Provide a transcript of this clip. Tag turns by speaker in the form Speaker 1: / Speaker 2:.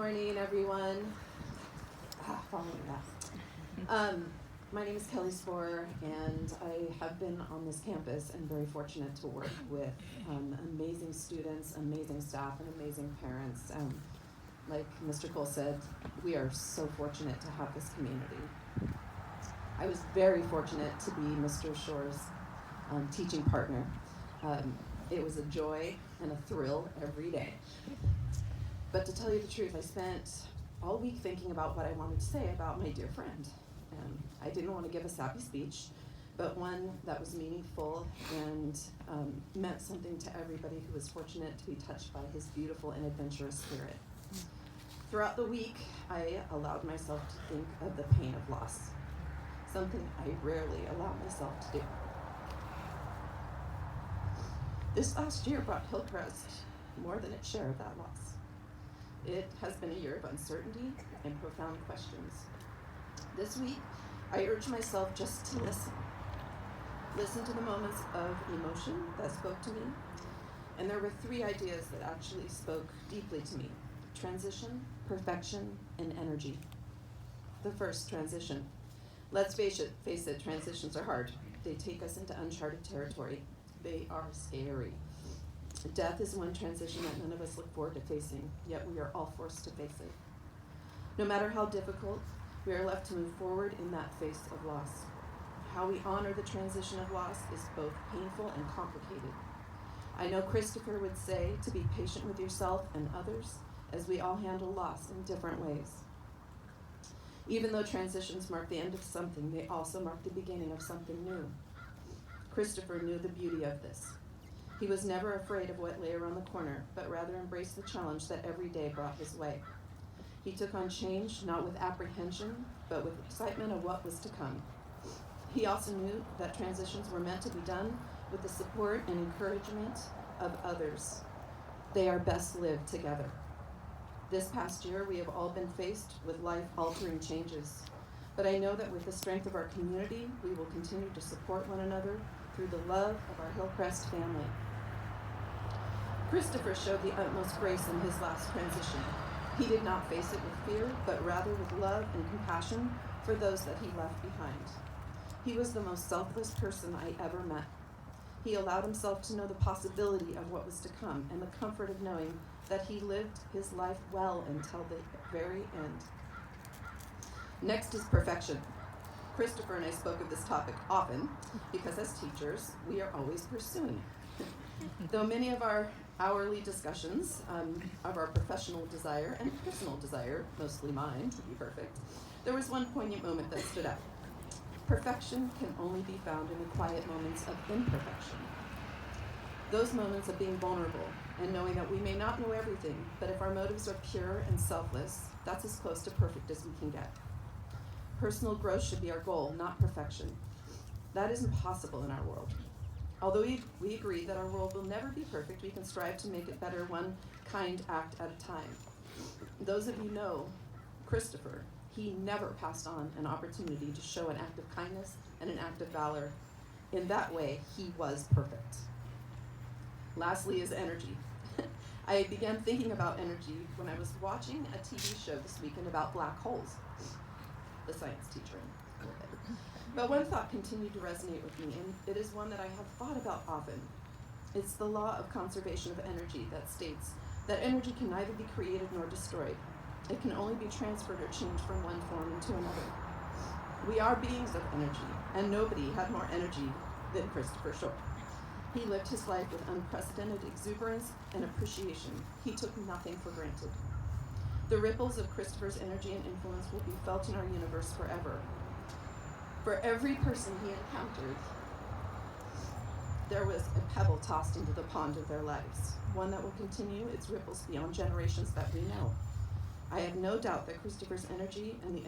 Speaker 1: morning, everyone. Following that. My name is Kelly Sporer, and I have been on this campus and very fortunate to work with amazing students, amazing staff, and amazing parents. Like Mr. Cole said, we are so fortunate to have this community. I was very fortunate to be Mr. Shore's teaching partner. It was a joy and a thrill every day. But to tell you the truth, I spent all week thinking about what I wanted to say about my dear friend. I didn't want to give a sappy speech, but one that was meaningful and meant something to everybody who was fortunate to be touched by his beautiful and adventurous spirit. Throughout the week, I allowed myself to think of the pain of loss, something I rarely allow myself to do. This last year brought Hillcrest more than its share of that loss. It has been a year of uncertainty and profound questions. This week, I urge myself just to listen. Listen to the moments of emotion that spoke to me. And there were three ideas that actually spoke deeply to me: transition, perfection, and energy. The first, transition. Let's face it, transitions are hard. They take us into uncharted territory. They are scary. Death is one transition that none of us look forward to facing, yet we are all forced to face it. No matter how difficult, we are left to move forward in that face of loss. How we honor the transition of loss is both painful and complicated. I know Christopher would say to be patient with yourself and others, as we all handle loss in different ways. Even though transitions mark the end of something, they also mark the beginning of something new. Christopher knew the beauty of this. He was never afraid of what lay around the corner, but rather embraced the challenge that every day brought his way. He took on change, not with apprehension, but with excitement of what was to come. He also knew that transitions were meant to be done with the support and encouragement of others. They are best lived together. This past year, we have all been faced with life-altering changes, but I know that with the strength of our community, we will continue to support one another through the love of our Hillcrest family. Christopher showed the utmost grace in his last transition. He did not face it with fear, but rather with love and compassion for those that he left behind. He was the most selfless person I ever met. He allowed himself to know the possibility of what was to come and the comfort of knowing that he lived his life well until the very end. Next is perfection. Christopher and I spoke of this topic often because as teachers, we are always pursuing it. Though many of our hourly discussions of our professional desire and personal desire, mostly mine, to be perfect, there was one poignant moment that stood out. Perfection can only be found in the quiet moments of imperfection. Those moments of being vulnerable and knowing that we may not know everything, but if our motives are pure and selfless, that's as close to perfect as we can get. Personal growth should be our goal, not perfection. That isn't possible in our world. Although we agree that our world will never be perfect, we can strive to make it better one kind act at a time. Those of you know Christopher, he never passed on an opportunity to show an act of kindness and an act of valor. In that way, he was perfect. Lastly is energy. I began thinking about energy when I was watching a TV show this weekend about black holes. The science teacher in it. But one thought continued to resonate with me, and it is one that I have thought about often. It's the law of conservation of energy that states that energy can neither be created nor destroyed. It can only be transferred or changed from one form into another. We are beings of energy, and nobody had more energy than Christopher Shore. He lived his life with unprecedented exuberance and appreciation. He took nothing for granted. The ripples of Christopher's energy and influence will be felt in our universe forever. For every person he encountered, there was a pebble tossed into the pond of their lives, one that will continue its ripples beyond generations that we know. I have no doubt that Christopher's energy and the